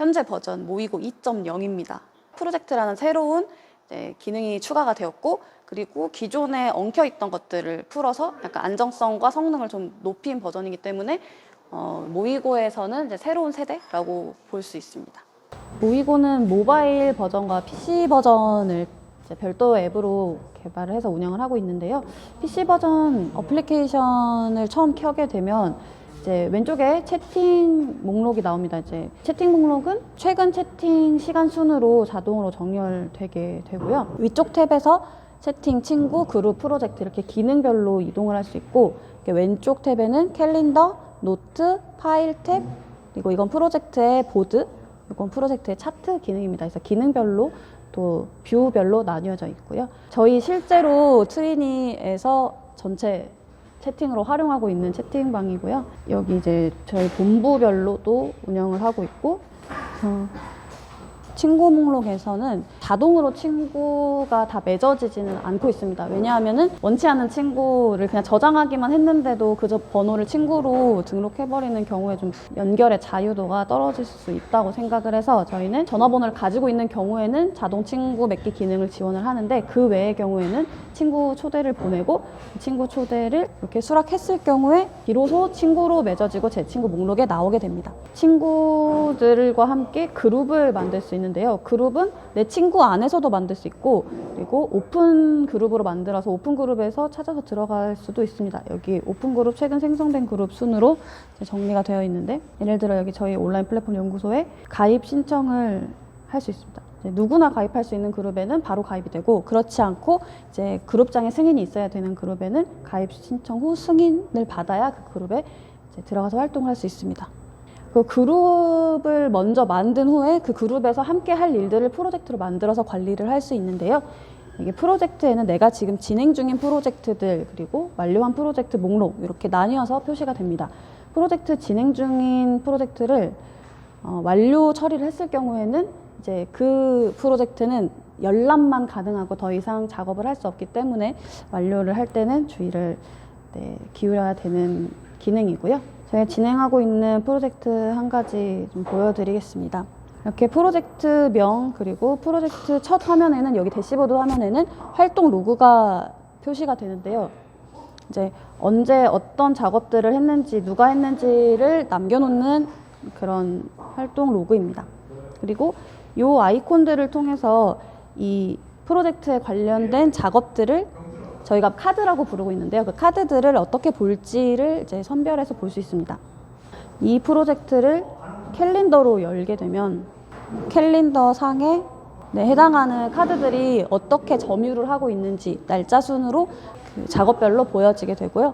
현재 버전 모이고 2.0입니다. 프로젝트라는 새로운 기능이 추가가 되었고, 그리고 기존에 엉켜있던 것들을 풀어서 약간 안정성과 성능을 좀 높인 버전이기 때문에 모이고에서는 이제 새로운 세대라고 볼 수 있습니다. 모이고는 모바일 버전과 PC 버전을 이제 별도 앱으로 개발을 해서 운영을 하고 있는데요. PC 버전 어플리케이션을 처음 켜게 되면 이제 왼쪽에 채팅 목록이 나옵니다. 이제 채팅 목록은 최근 채팅 시간 순으로 자동으로 정렬되게 되고요. 위쪽 탭에서 채팅, 친구, 그룹, 프로젝트 이렇게 기능별로 이동을 할 수 있고, 왼쪽 탭에는 캘린더, 노트, 파일 탭, 그리고 이건 프로젝트의 보드, 이건 프로젝트의 차트 기능입니다. 그래서 기능별로 또 뷰별로 나뉘어져 있고요. 저희 실제로 트위니에서 전체 채팅으로 활용하고 있는 채팅방이고요. 여기 이제 저희 본부별로도 운영을 하고 있고, 친구 목록에서는 자동으로 친구가 다 맺어지지는 않고 있습니다. 왜냐하면은 원치 않는 친구를 그냥 저장하기만 했는데도 그저 번호를 친구로 등록해버리는 경우에 좀 연결의 자유도가 떨어질 수 있다고 생각을 해서 저희는 전화번호를 가지고 있는 경우에는 자동 친구 맺기 기능을 지원을 하는데, 그 외의 경우에는 친구 초대를 보내고 친구 초대를 이렇게 수락했을 경우에 비로소 친구로 맺어지고 제 친구 목록에 나오게 됩니다. 친구들과 함께 그룹을 만들 수 있는데요. 그룹은 내 친구 안에서도 만들 수 있고, 그리고 오픈 그룹으로 만들어서 오픈 그룹에서 찾아서 들어갈 수도 있습니다. 여기 오픈 그룹 최근 생성된 그룹 순으로 정리가 되어 있는데, 예를 들어 여기 저희 온라인 플랫폼 연구소에 가입 신청을 할 수 있습니다. 누구나 가입할 수 있는 그룹에는 바로 가입이 되고, 그렇지 않고 이제 그룹장에 승인이 있어야 되는 그룹에는 가입 신청 후 승인을 받아야 그 그룹에 이제 들어가서 활동을 할 수 있습니다. 그 그룹을 먼저 만든 후에 그 그룹에서 함께 할 일들을 프로젝트로 만들어서 관리를 할 수 있는데요. 이게 프로젝트에는 내가 지금 진행 중인 프로젝트들, 그리고 완료한 프로젝트 목록 이렇게 나뉘어서 표시가 됩니다. 프로젝트 진행 중인 프로젝트를 완료 처리를 했을 경우에는 이제 그 프로젝트는 열람만 가능하고 더 이상 작업을 할 수 없기 때문에 완료를 할 때는 주의를 기울여야 되는 기능이고요. 저희가 진행하고 있는 프로젝트 한 가지 좀 보여드리겠습니다. 이렇게 프로젝트명, 그리고 프로젝트 첫 화면에는 여기 대시보드 화면에는 활동 로그가 표시가 되는데요. 이제 언제 어떤 작업들을 했는지, 누가 했는지를 남겨놓는 그런 활동 로그입니다. 그리고 이 아이콘들을 통해서 이 프로젝트에 관련된 작업들을 저희가 카드라고 부르고 있는데요. 그 카드들을 어떻게 볼지를 이제 선별해서 볼 수 있습니다. 이 프로젝트를 캘린더로 열게 되면 캘린더 상에 해당하는 카드들이 어떻게 점유를 하고 있는지 날짜 순으로 그 작업별로 보여지게 되고요.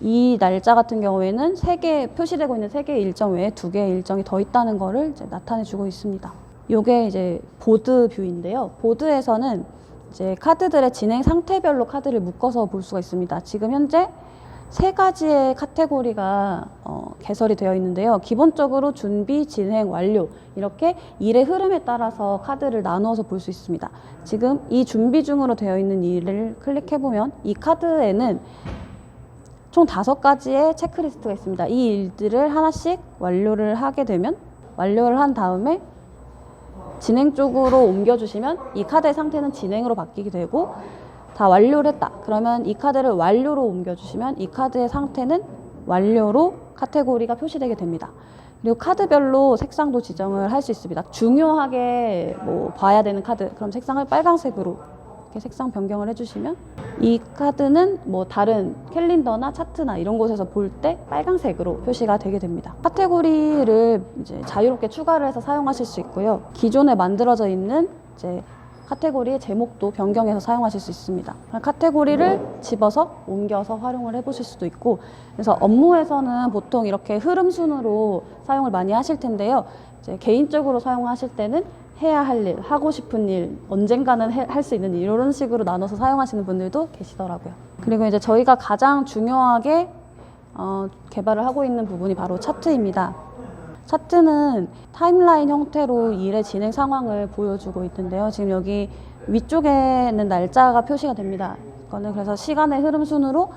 이 날짜 같은 경우에는 3개 표시되고 있는 3개의 일정 외에 2개의 일정이 더 있다는 것을 이제 나타내주고 있습니다. 이게 이제 보드 뷰인데요. 보드에서는 이제 카드들의 진행 상태별로 카드를 묶어서 볼 수가 있습니다. 지금 현재 3가지의 카테고리가 개설이 되어 있는데요. 기본적으로 준비, 진행, 완료 이렇게 일의 흐름에 따라서 카드를 나누어서 볼 수 있습니다. 지금 이 준비 중으로 되어 있는 일을 클릭해보면 이 카드에는 총 5가지의 체크리스트가 있습니다. 이 일들을 하나씩 완료를 하게 되면, 완료를 한 다음에 진행 쪽으로 옮겨주시면 이 카드의 상태는 진행으로 바뀌게 되고, 다 완료를 했다 그러면 이 카드를 완료로 옮겨주시면 이 카드의 상태는 완료로 카테고리가 표시되게 됩니다. 그리고 카드별로 색상도 지정을 할 수 있습니다. 중요하게 봐야 되는 카드, 그럼 색상을 빨간색으로 이렇게 색상 변경을 해주시면 이 카드는 다른 캘린더나 차트나 이런 곳에서 볼 때 빨간색으로 표시가 되게 됩니다. 카테고리를 이제 자유롭게 추가를 해서 사용하실 수 있고요. 기존에 만들어져 있는 이제 카테고리의 제목도 변경해서 사용하실 수 있습니다. 카테고리를 집어서 옮겨서 활용을 해보실 수도 있고, 그래서 업무에서는 보통 이렇게 흐름 순으로 사용을 많이 하실 텐데요. 이제 개인적으로 사용하실 때는 해야 할 일, 하고 싶은 일, 언젠가는 할 수 있는 일, 이런 식으로 나눠서 사용하시는 분들도 계시더라고요. 그리고 이제 저희가 가장 중요하게 개발을 하고 있는 부분이 바로 차트입니다. 차트는 타임라인 형태로 일의 진행 상황을 보여주고 있는데요. 지금 여기 위쪽에는 날짜가 표시가 됩니다. 이거는 그래서 시간의 흐름 순으로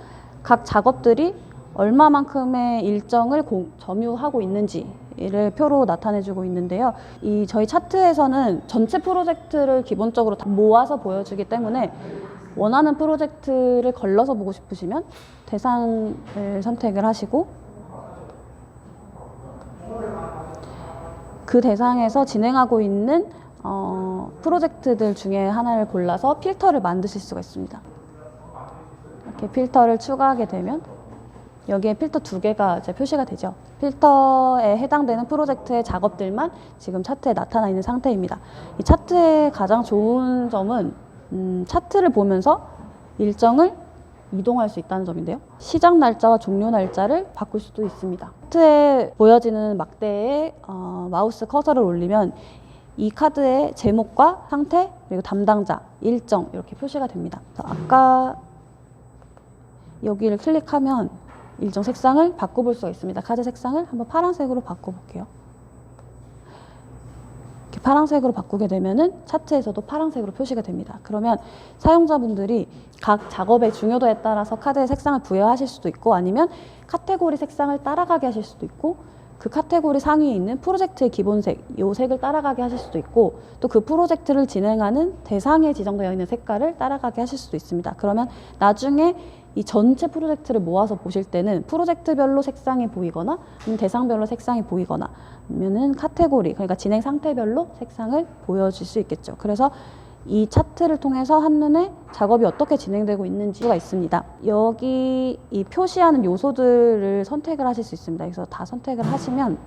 각 작업들이 얼마만큼의 일정을 점유하고 있는지 를 표로 나타내주고 있는데요. 이 저희 차트에서는 전체 프로젝트를 기본적으로 다 모아서 보여주기 때문에 원하는 프로젝트를 걸러서 보고 싶으시면 대상을 선택을 하시고 그 대상에서 진행하고 있는 프로젝트들 중에 하나를 골라서 필터를 만드실 수가 있습니다. 이렇게 필터를 추가하게 되면 여기에 필터 2개가 이제 표시가 되죠. 필터에 해당되는 프로젝트의 작업들만 지금 차트에 나타나 있는 상태입니다. 이 차트의 가장 좋은 점은 차트를 보면서 일정을 이동할 수 있다는 점인데요. 시작 날짜와 종료 날짜를 바꿀 수도 있습니다. 차트에 보여지는 막대에 마우스 커서를 올리면 이 카드의 제목과 상태, 그리고 담당자, 일정 이렇게 표시가 됩니다. 아까 여기를 클릭하면 일정 색상을 바꿔볼 수가 있습니다. 카드 색상을 한번 파란색으로 바꿔볼게요. 이렇게 파란색으로 바꾸게 되면은 차트에서도 파란색으로 표시가 됩니다. 그러면 사용자분들이 각 작업의 중요도에 따라서 카드의 색상을 부여하실 수도 있고 아니면 카테고리 색상을 따라가게 하실 수도 있고 그 카테고리 상위에 있는 프로젝트의 기본색, 이 색을 따라가게 하실 수도 있고 또 그 프로젝트를 진행하는 대상에 지정되어 있는 색깔을 따라가게 하실 수도 있습니다. 그러면 나중에 이 전체 프로젝트를 모아서 보실 때는 프로젝트별로 색상이 보이거나 대상별로 색상이 보이거나 아니면은 카테고리, 그러니까 진행 상태별로 색상을 보여줄 수 있겠죠. 그래서 이 차트를 통해서 한눈에 작업이 어떻게 진행되고 있는지가 있습니다. 여기 이 표시하는 요소들을 선택을 하실 수 있습니다. 그래서 다 선택을 하시면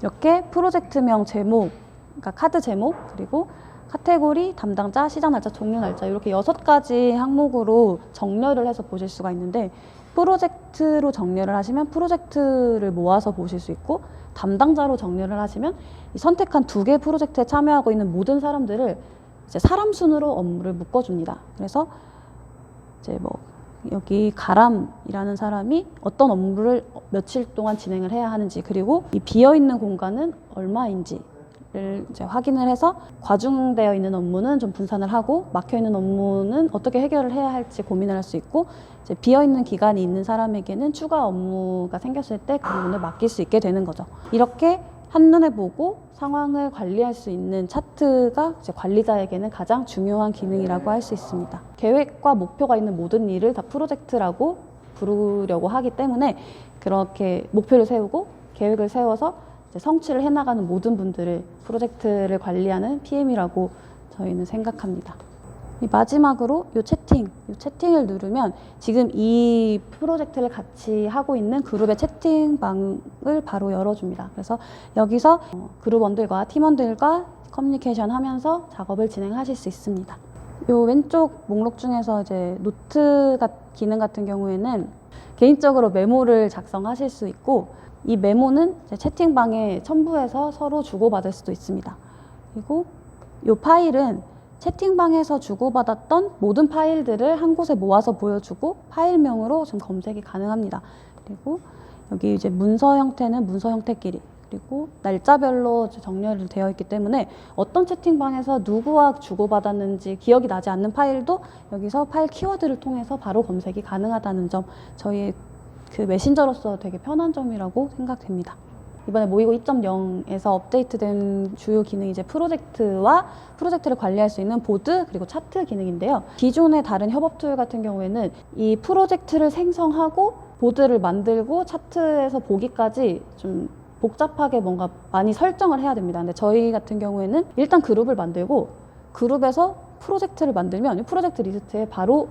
이렇게 프로젝트명 제목, 그러니까 카드 제목, 그리고 카테고리, 담당자, 시작 날짜, 종료 날짜 이렇게 6가지 항목으로 정렬을 해서 보실 수가 있는데 프로젝트로 정렬을 하시면 프로젝트를 모아서 보실 수 있고 담당자로 정렬을 하시면 이 선택한 2개 프로젝트에 참여하고 있는 모든 사람들을 이제 사람 순으로 업무를 묶어줍니다. 그래서 이제 뭐 여기 가람이라는 사람이 어떤 업무를 며칠 동안 진행을 해야 하는지 그리고 이 비어있는 공간은 얼마인지 이제 확인을 해서 과중되어 있는 업무는 좀 분산을 하고 막혀있는 업무는 어떻게 해결을 해야 할지 고민을 할 수 있고 이제 비어있는 기간이 있는 사람에게는 추가 업무가 생겼을 때 그 부분을 맡길 수 있게 되는 거죠. 이렇게 한눈에 보고 상황을 관리할 수 있는 차트가 이제 관리자에게는 가장 중요한 기능이라고 할 수 있습니다. 계획과 목표가 있는 모든 일을 다 프로젝트라고 부르려고 하기 때문에 그렇게 목표를 세우고 계획을 세워서 성취를 해나가는 모든 분들을 프로젝트를 관리하는 PM이라고 저희는 생각합니다. 마지막으로 이 채팅을 누르면 지금 이 프로젝트를 같이 하고 있는 그룹의 채팅방을 바로 열어줍니다. 그래서 여기서 그룹원들과 팀원들과 커뮤니케이션 하면서 작업을 진행하실 수 있습니다. 이 왼쪽 목록 중에서 이제 노트 기능 같은 경우에는 개인적으로 메모를 작성하실 수 있고 이 메모는 채팅방에 첨부해서 서로 주고받을 수도 있습니다. 그리고 이 파일은 채팅방에서 주고받았던 모든 파일들을 한 곳에 모아서 보여주고 파일명으로 좀 검색이 가능합니다. 그리고 여기 이제 문서 형태는 문서 형태끼리 그리고 날짜별로 정렬이 되어 있기 때문에 어떤 채팅방에서 누구와 주고받았는지 기억이 나지 않는 파일도 여기서 파일 키워드를 통해서 바로 검색이 가능하다는 점 저희의 그 메신저로서 되게 편한 점이라고 생각됩니다. 이번에 모이고 2.0에서 업데이트된 주요 기능이 이제 프로젝트와 프로젝트를 관리할 수 있는 보드 그리고 차트 기능인데요. 기존의 다른 협업 툴 같은 경우에는 이 프로젝트를 생성하고 보드를 만들고 차트에서 보기까지 좀 복잡하게 뭔가 많이 설정을 해야 됩니다. 근데 저희 같은 경우에는 일단 그룹을 만들고 그룹에서 프로젝트를 만들면 이 프로젝트 리스트에 바로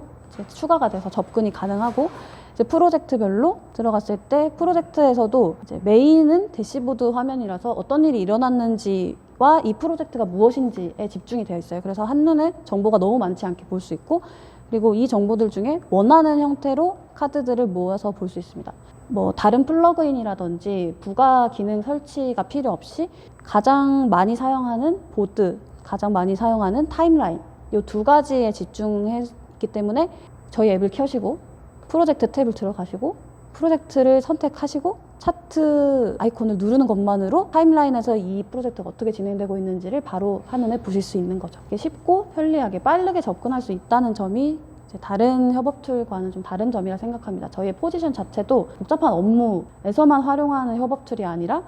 추가가 돼서 접근이 가능하고 이제 프로젝트별로 들어갔을 때 프로젝트에서도 이제 메인은 대시보드 화면이라서 어떤 일이 일어났는지와 이 프로젝트가 무엇인지에 집중이 되어 있어요. 그래서 한눈에 정보가 너무 많지 않게 볼 수 있고 그리고 이 정보들 중에 원하는 형태로 카드들을 모아서 볼 수 있습니다. 뭐 다른 플러그인이라든지 부가 기능 설치가 필요 없이 가장 많이 사용하는 보드, 가장 많이 사용하는 타임라인 이 2가지에 집중했기 때문에 저희 앱을 켜시고 프로젝트 탭을 들어가시고 프로젝트를 선택하시고 차트 아이콘을 누르는 것만으로 타임라인에서 이 프로젝트가 어떻게 진행되고 있는지를 바로 한눈에 보실 수 있는 거죠. 쉽고 편리하게 빠르게 접근할 수 있다는 점이 이제 다른 협업 툴과는 좀 다른 점이라 생각합니다. 저희의 포지션 자체도 복잡한 업무에서만 활용하는 협업 툴이 아니라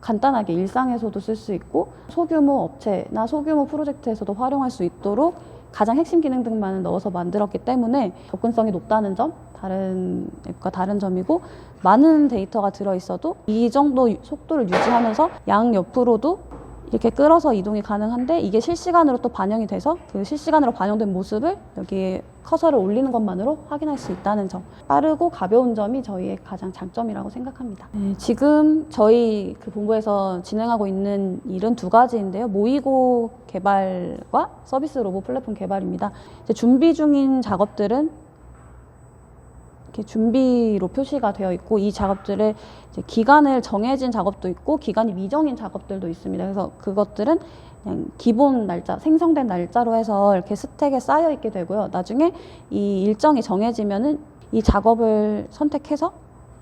간단하게 일상에서도 쓸 수 있고 소규모 업체나 소규모 프로젝트에서도 활용할 수 있도록 가장 핵심 기능들만 넣어서 만들었기 때문에 접근성이 높다는 점, 다른 앱과 다른 점이고, 많은 데이터가 들어있어도 이 정도 속도를 유지하면서 양옆으로도 이렇게 끌어서 이동이 가능한데, 이게 실시간으로 또 반영이 돼서 그 실시간으로 반영된 모습을 여기에 커서를 올리는 것만으로 확인할 수 있다는 점, 빠르고 가벼운 점이 저희의 가장 장점이라고 생각합니다. 네, 지금 저희 그 본부에서 진행하고 있는 일은 두 가지인데요. 모의고 개발과 서비스 로봇 플랫폼 개발입니다. 이제 준비 중인 작업들은 이렇게 준비로 표시가 되어 있고, 이 작업들의 이제 기간을 정해진 작업도 있고 기간이 미정인 작업들도 있습니다. 그래서 그것들은 그냥 기본 날짜, 생성된 날짜로 해서 이렇게 스택에 쌓여 있게 되고요. 나중에 이 일정이 정해지면은 이 작업을 선택해서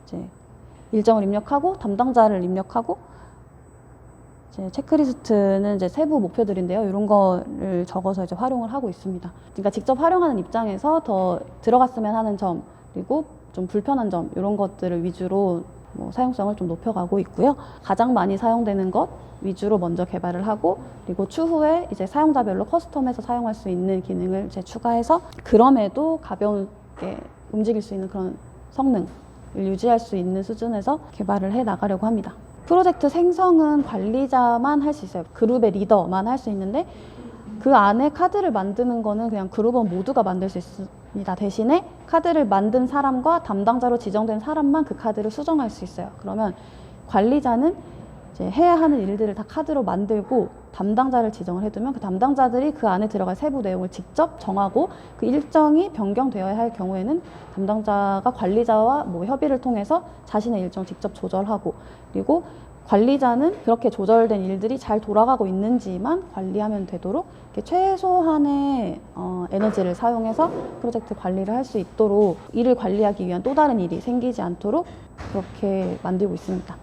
이제 일정을 입력하고 담당자를 입력하고, 이제 체크리스트는 이제 세부 목표들인데요. 이런 거를 적어서 이제 활용을 하고 있습니다. 그러니까 직접 활용하는 입장에서 더 들어갔으면 하는 점, 그리고 좀 불편한 점, 이런 것들을 위주로 사용성을 좀 높여가고 있고요. 가장 많이 사용되는 것 위주로 먼저 개발을 하고, 그리고 추후에 이제 사용자별로 커스텀해서 사용할 수 있는 기능을 이제 추가해서, 그럼에도 가볍게 움직일 수 있는 그런 성능을 유지할 수 있는 수준에서 개발을 해 나가려고 합니다. 프로젝트 생성은 관리자만 할 수 있어요. 그룹의 리더만 할 수 있는데, 그 안에 카드를 만드는 거는 그냥 그룹원 모두가 만들 수 있습니다. 대신에 카드를 만든 사람과 담당자로 지정된 사람만 그 카드를 수정할 수 있어요. 그러면 관리자는 이제 해야 하는 일들을 다 카드로 만들고 담당자를 지정을 해두면 그 담당자들이 그 안에 들어갈 세부 내용을 직접 정하고, 그 일정이 변경되어야 할 경우에는 담당자가 관리자와 협의를 통해서 자신의 일정을 직접 조절하고, 그리고 관리자는 그렇게 조절된 일들이 잘 돌아가고 있는지만 관리하면 되도록 이렇게 최소한의 에너지를 사용해서 프로젝트 관리를 할 수 있도록, 일을 관리하기 위한 또 다른 일이 생기지 않도록 그렇게 만들고 있습니다.